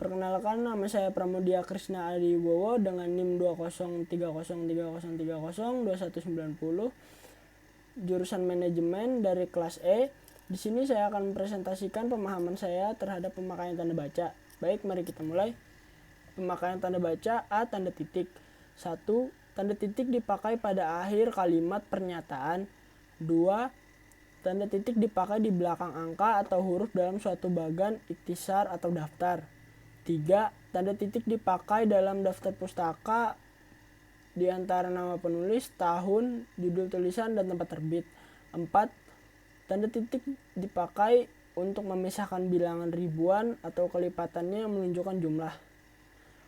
Perkenalkan, nama saya Pramudia Krisna Adiwibowo dengan NIM 203030302190, jurusan manajemen dari kelas E. Di sini saya akan mempresentasikan pemahaman saya terhadap pemakaian tanda baca. Baik, mari kita mulai. Pemakaian tanda baca. A. Tanda titik. 1. Tanda titik dipakai pada akhir kalimat pernyataan. 2. Tanda titik dipakai di belakang angka atau huruf dalam suatu bagan, ikhtisar, atau daftar. 3. Tanda titik dipakai dalam daftar pustaka di antara nama penulis, tahun, judul tulisan, dan tempat terbit. 4. Tanda titik dipakai untuk memisahkan bilangan ribuan atau kelipatannya yang menunjukkan jumlah.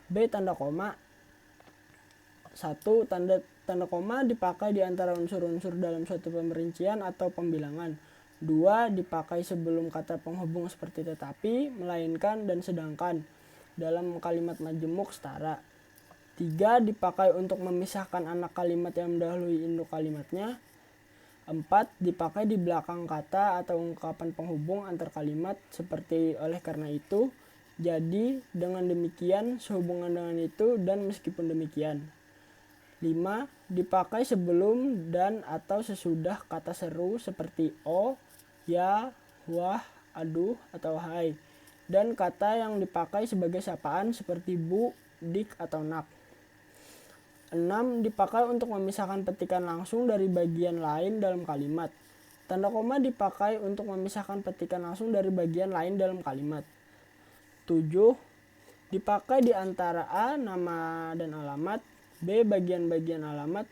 B. Tanda koma. 1. Tanda koma dipakai di antara unsur-unsur dalam suatu pemerincian atau pembilangan. 2. Dipakai sebelum kata penghubung seperti tetapi, melainkan, dan sedangkan dalam kalimat majemuk setara. 3. Dipakai untuk memisahkan anak kalimat yang mendahului induk kalimatnya. 4. Dipakai di belakang kata atau ungkapan penghubung antar kalimat seperti oleh karena itu, jadi, dengan demikian, sehubungan dengan itu, dan meskipun demikian. 5. Dipakai sebelum dan atau sesudah kata seru seperti o, ya, wah, aduh, atau hai, dan kata yang dipakai sebagai sapaan seperti bu, dik, atau nak. 6. Dipakai untuk memisahkan petikan langsung dari bagian lain dalam kalimat. Tanda koma dipakai untuk memisahkan petikan langsung dari bagian lain dalam kalimat. 7. Dipakai di antara A. Nama dan alamat, B. Bagian-bagian alamat,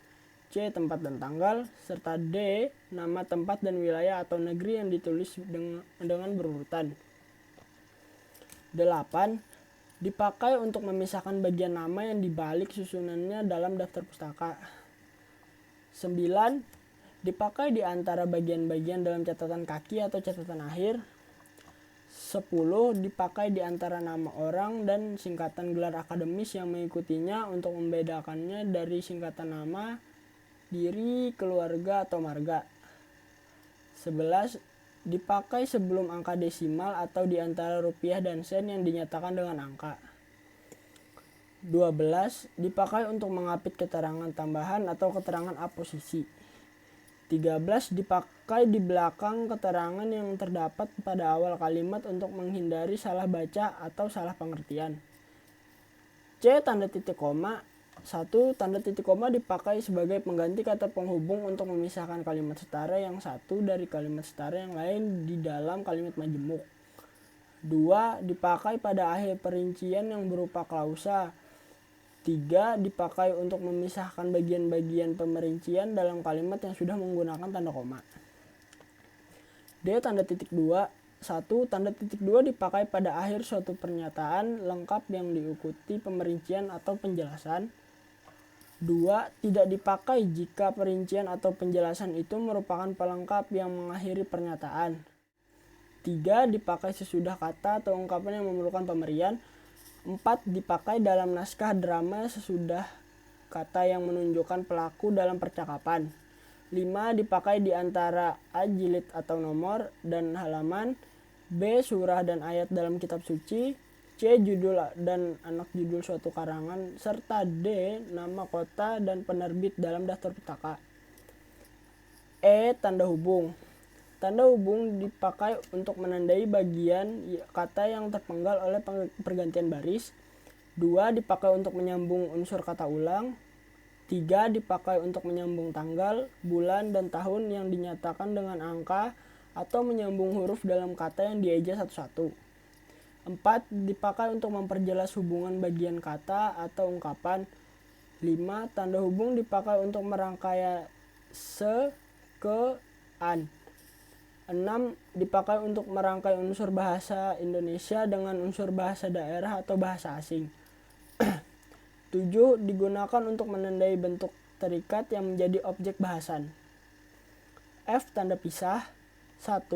C. Tempat dan tanggal, serta D. Nama tempat dan wilayah atau negeri yang ditulis dengan berurutan. 8. Dipakai untuk memisahkan bagian nama yang dibalik susunannya dalam daftar pustaka. 9. Dipakai di antara bagian-bagian dalam catatan kaki atau catatan akhir. 10. Dipakai di antara nama orang dan singkatan gelar akademis yang mengikutinya untuk membedakannya dari singkatan nama, diri, keluarga, atau marga. 11. Dipakai sebelum angka desimal atau di antara rupiah dan sen yang dinyatakan dengan angka. 12. Dipakai untuk mengapit keterangan tambahan atau keterangan aposisi. 13. Dipakai di belakang keterangan yang terdapat pada awal kalimat untuk menghindari salah baca atau salah pengertian. C. Tanda titik koma. 1. Tanda titik koma dipakai sebagai pengganti kata penghubung untuk memisahkan kalimat setara yang satu dari kalimat setara yang lain di dalam kalimat majemuk. 2. Dipakai pada akhir perincian yang berupa klausa. 3. Dipakai untuk memisahkan bagian-bagian pemerincian dalam kalimat yang sudah menggunakan tanda koma. D. Tanda titik 2. 1. Tanda titik 2 dipakai pada akhir suatu pernyataan lengkap yang diikuti pemerincian atau penjelasan. 2. Tidak dipakai jika perincian atau penjelasan itu merupakan pelengkap yang mengakhiri pernyataan. 3. Dipakai sesudah kata atau ungkapan yang memerlukan pemberian. 4. Dipakai dalam naskah drama sesudah kata yang menunjukkan pelaku dalam percakapan. 5. Dipakai di antara A. Jilid atau nomor dan halaman, B. Surah dan ayat dalam kitab suci, C. Judul dan anak judul suatu karangan, serta D. Nama kota dan penerbit dalam daftar pustaka. E. Tanda hubung. Tanda hubung dipakai untuk menandai bagian kata yang terpenggal oleh pergantian baris. 2. Dipakai untuk menyambung unsur kata ulang. 3. Dipakai untuk menyambung tanggal, bulan, dan tahun yang dinyatakan dengan angka atau menyambung huruf dalam kata yang dieja satu-satu. 4. Dipakai untuk memperjelas hubungan bagian kata atau ungkapan. 5. Tanda hubung dipakai untuk merangkai se, ke, an. 6. Dipakai untuk merangkai unsur bahasa Indonesia dengan unsur bahasa daerah atau bahasa asing. 7. Digunakan untuk menandai bentuk terikat yang menjadi objek bahasan. F. Tanda pisah. 1.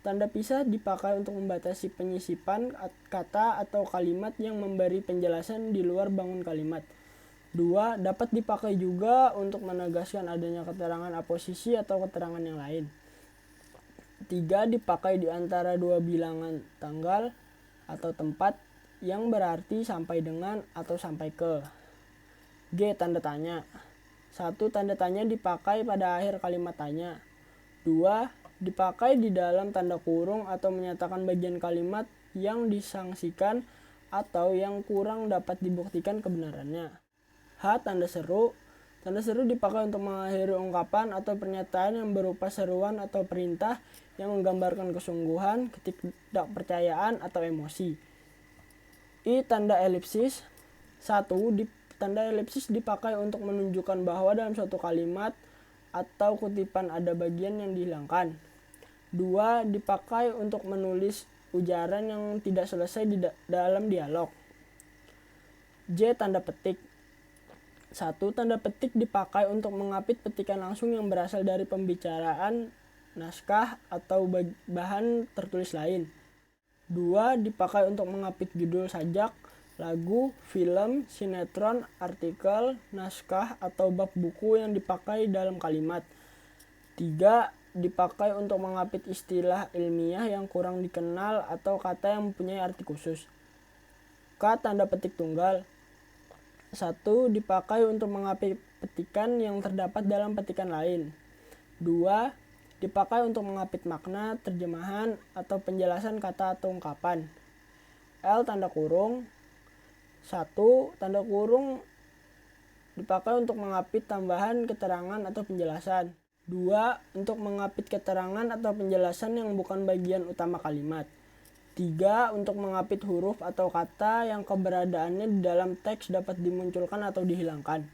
Tanda pisah dipakai untuk membatasi penyisipan kata atau kalimat yang memberi penjelasan di luar bangun kalimat. 2. Dapat dipakai juga untuk menegaskan adanya keterangan aposisi atau keterangan yang lain. 3. Dipakai di antara dua bilangan tanggal atau tempat. yang berarti sampai dengan atau sampai ke. G. Tanda tanya. 1. Tanda tanya dipakai pada akhir kalimat tanya. 2. Dipakai di dalam tanda kurung atau menyatakan bagian kalimat yang disangsikan atau yang kurang dapat dibuktikan kebenarannya. H. Tanda seru. Tanda seru dipakai untuk mengakhiri ungkapan atau pernyataan yang berupa seruan atau perintah yang menggambarkan kesungguhan, ketidakpercayaan, atau emosi. I. Tanda elipsis. 1. Tanda elipsis dipakai untuk menunjukkan bahwa dalam suatu kalimat atau kutipan ada bagian yang dihilangkan. 2. Dipakai untuk menulis ujaran yang tidak selesai di dalam dialog. J. Tanda petik. 1. Tanda petik dipakai untuk mengapit petikan langsung yang berasal dari pembicaraan, naskah, atau bahan tertulis lain. 2. Dipakai untuk mengapit judul sajak, lagu, film, sinetron, artikel, naskah, atau bab buku yang dipakai dalam kalimat. 3. Dipakai untuk mengapit istilah ilmiah yang kurang dikenal atau kata yang mempunyai arti khusus. K. Tanda petik tunggal. 1. Dipakai untuk mengapit petikan yang terdapat dalam petikan lain. 2. Dipakai untuk mengapit makna, terjemahan, atau penjelasan kata atau ungkapan. L. Tanda kurung. 1. Tanda kurung dipakai untuk mengapit tambahan, keterangan, atau penjelasan. 2. Untuk mengapit keterangan atau penjelasan yang bukan bagian utama kalimat. 3. Untuk mengapit huruf atau kata yang keberadaannya di dalam teks dapat dimunculkan atau dihilangkan.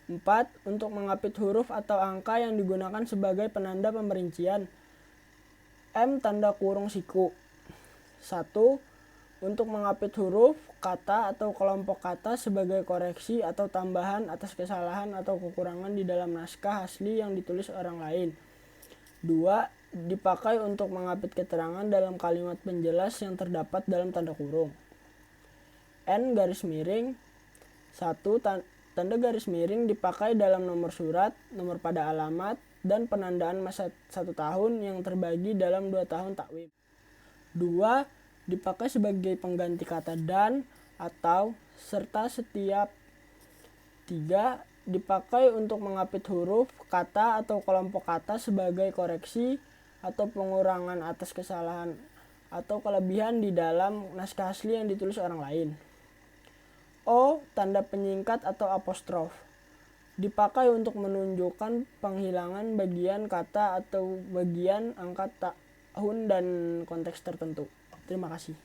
4. Untuk mengapit huruf atau angka yang digunakan sebagai penanda pemerincian. M. Tanda kurung siku. 1. Untuk mengapit huruf, kata, atau kelompok kata sebagai koreksi atau tambahan atas kesalahan atau kekurangan di dalam naskah asli yang ditulis orang lain. 2. Dipakai untuk mengapit keterangan dalam kalimat penjelas yang terdapat dalam tanda kurung. N. Garis miring. 1. Tanda garis miring dipakai dalam nomor surat, nomor pada alamat, dan penandaan masa 1 tahun yang terbagi dalam 2 tahun takwim. 2. Dipakai sebagai pengganti kata dan, atau, serta setiap. 3. Dipakai untuk mengapit huruf, kata, atau kelompok kata sebagai koreksi atau pengurangan atas kesalahan atau kelebihan di dalam naskah asli yang ditulis orang lain. O. Tanda penyingkat atau apostrof. Dipakai untuk menunjukkan penghilangan bagian kata atau bagian angka tahun dan konteks tertentu. Terima kasih.